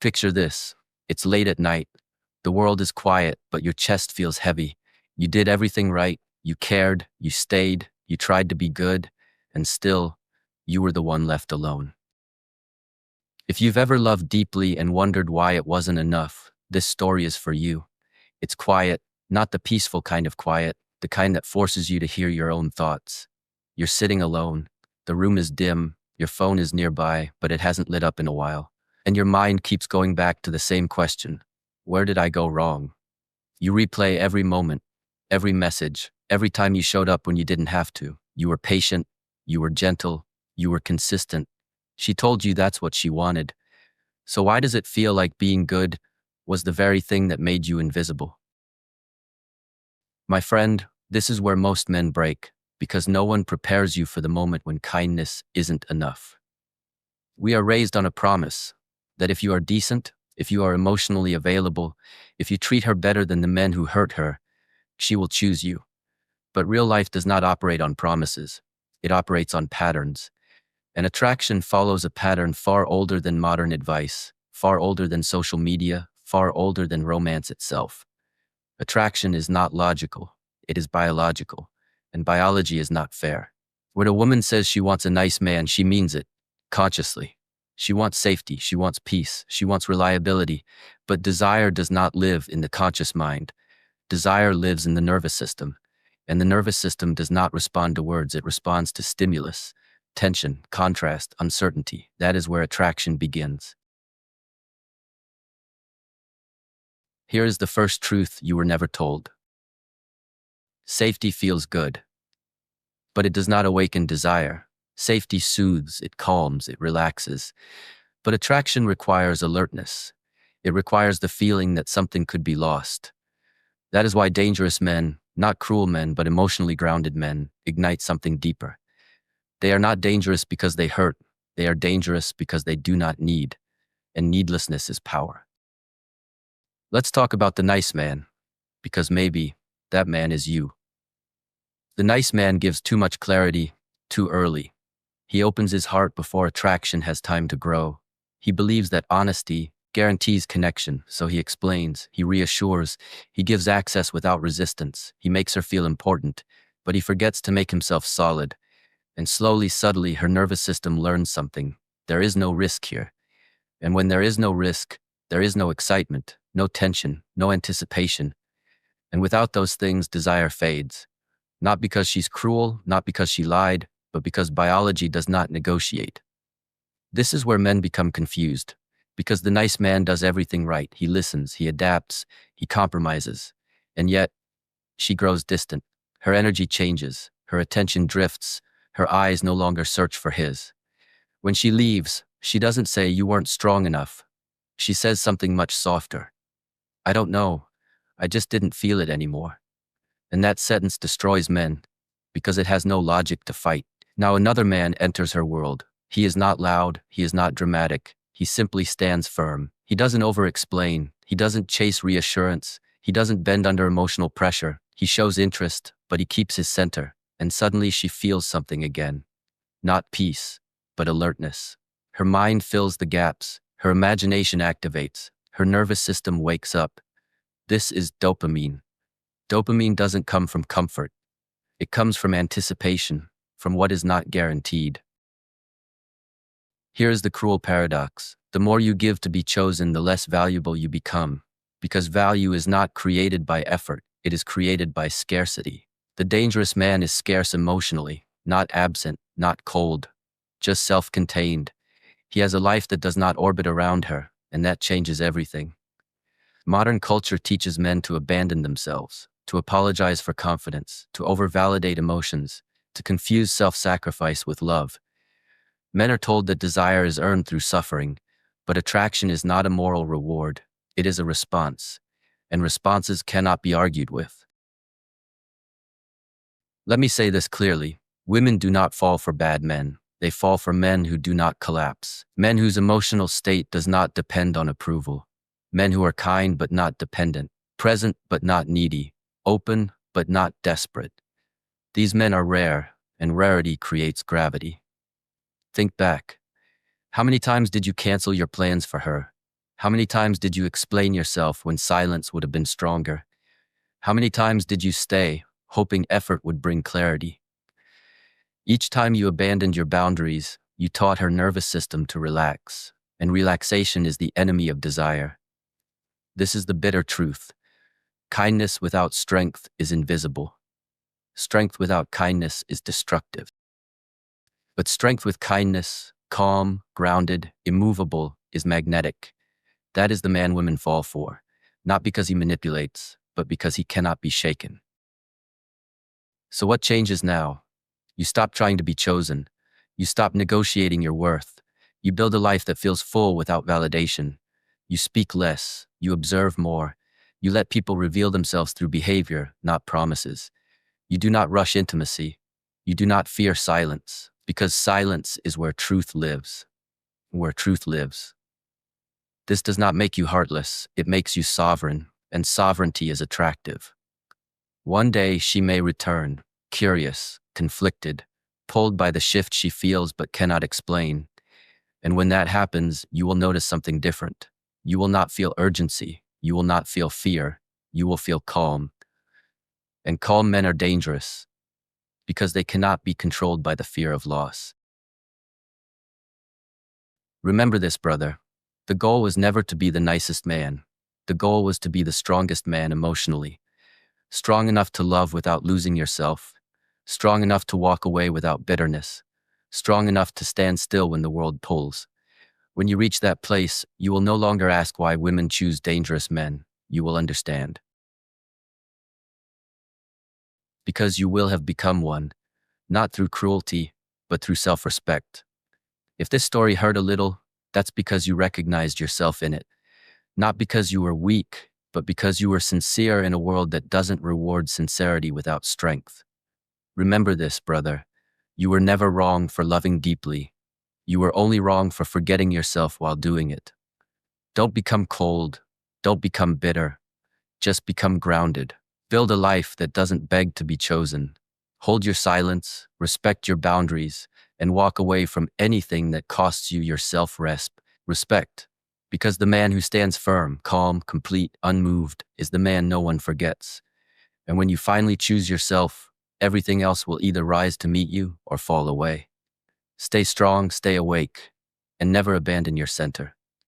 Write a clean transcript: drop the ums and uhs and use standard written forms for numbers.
Picture this. It's late at night. The world is quiet, but your chest feels heavy. You did everything right. You cared, you stayed, you tried to be good, and still, you were the one left alone. If you've ever loved deeply and wondered why it wasn't enough, this story is for you. It's quiet, not the peaceful kind of quiet, the kind that forces you to hear your own thoughts. You're sitting alone. The room is dim. Your phone is nearby, but it hasn't lit up in a while. And your mind keeps going back to the same question. Where did I go wrong? You replay every moment, every message, every time you showed up when you didn't have to. You were patient, you were gentle, you were consistent. She told you that's what she wanted. So why does it feel like being good was the very thing that made you invisible? My friend, this is where most men break, because no one prepares you for the moment when kindness isn't enough. We are raised on a promise that if you are decent, if you are emotionally available, if you treat her better than the men who hurt her, she will choose you. But real life does not operate on promises. It operates on patterns. And attraction follows a pattern far older than modern advice, far older than social media, far older than romance itself. Attraction is not logical. It is biological. And biology is not fair. When a woman says she wants a nice man, she means it, consciously. She wants safety, she wants peace, she wants reliability. But desire does not live in the conscious mind. Desire lives in the nervous system. And the nervous system does not respond to words, it responds to stimulus. Tension, contrast, uncertainty. That is where attraction begins. Here is the first truth you were never told. Safety feels good, but it does not awaken desire. Safety soothes, it calms, it relaxes. But attraction requires alertness. It requires the feeling that something could be lost. That is why dangerous men, not cruel men, but emotionally grounded men, ignite something deeper. They are not dangerous because they hurt. They are dangerous because they do not need. And needlessness is power. Let's talk about the nice man, because maybe that man is you. The nice man gives too much clarity, too early. He opens his heart before attraction has time to grow. He believes that honesty guarantees connection, so he explains, he reassures, he gives access without resistance. He makes her feel important, but he forgets to make himself solid. And slowly, subtly, her nervous system learns something. There is no risk here. And when there is no risk, there is no excitement, no tension, no anticipation. And without those things, desire fades. Not because she's cruel, not because she lied, but because biology does not negotiate. This is where men become confused. Because the nice man does everything right. He listens, he adapts, he compromises. And yet, she grows distant. Her energy changes, her attention drifts, her eyes no longer search for his. When she leaves, she doesn't say, "You weren't strong enough." She says something much softer. "I don't know. I just didn't feel it anymore." And that sentence destroys men, because it has no logic to fight. Now another man enters her world. He is not loud, he is not dramatic, he simply stands firm. He doesn't over-explain, he doesn't chase reassurance, he doesn't bend under emotional pressure. He shows interest, but he keeps his center. And suddenly she feels something again. Not peace, but alertness. Her mind fills the gaps, her imagination activates, her nervous system wakes up. This is dopamine. Dopamine doesn't come from comfort. It comes from anticipation, from what is not guaranteed. Here is the cruel paradox. The more you give to be chosen, the less valuable you become. Because value is not created by effort, it is created by scarcity. The dangerous man is scarce emotionally, not absent, not cold, just self-contained. He has a life that does not orbit around her, and that changes everything. Modern culture teaches men to abandon themselves, to apologize for confidence, to overvalidate emotions, to confuse self-sacrifice with love. Men are told that desire is earned through suffering, but attraction is not a moral reward. It is a response, and responses cannot be argued with. Let me say this clearly. Women do not fall for bad men. They fall for men who do not collapse. Men whose emotional state does not depend on approval. Men who are kind but not dependent, present but not needy, open but not desperate. These men are rare, and rarity creates gravity. Think back. How many times did you cancel your plans for her? How many times did you explain yourself when silence would have been stronger? How many times did you stay, hoping effort would bring clarity? Each time you abandoned your boundaries, you taught her nervous system to relax, and relaxation is the enemy of desire. This is the bitter truth. Kindness without strength is invisible. Strength without kindness is destructive. But strength with kindness, calm, grounded, immovable, is magnetic. That is the man women fall for, not because he manipulates, but because he cannot be shaken. So what changes now? You stop trying to be chosen. You stop negotiating your worth. You build a life that feels full without validation. You speak less. You observe more. You let people reveal themselves through behavior, not promises. You do not rush intimacy. You do not fear silence, because silence is where truth lives. Where truth lives. This does not make you heartless. It makes you sovereign, and sovereignty is attractive. One day she may return, curious, conflicted, pulled by the shift she feels but cannot explain. And when that happens, you will notice something different. You will not feel urgency. You will not feel fear. You will feel calm. And calm men are dangerous because they cannot be controlled by the fear of loss. Remember this, brother. The goal was never to be the nicest man. The goal was to be the strongest man emotionally. Strong enough to love without losing yourself. Strong enough to walk away without bitterness. Strong enough to stand still when the world pulls. When you reach that place, you will no longer ask why women choose dangerous men. You will understand. Because you will have become one, not through cruelty, but through self-respect. If this story hurt a little, that's because you recognized yourself in it. Not because you were weak, but because you were sincere in a world that doesn't reward sincerity without strength. Remember this, brother. You were never wrong for loving deeply. You were only wrong for forgetting yourself while doing it. Don't become cold. Don't become bitter. Just become grounded. Build a life that doesn't beg to be chosen. Hold your silence, respect your boundaries, and walk away from anything that costs you your self-respect. Because the man who stands firm, calm, complete, unmoved, is the man no one forgets. And when you finally choose yourself, everything else will either rise to meet you or fall away. Stay strong, stay awake, and never abandon your center.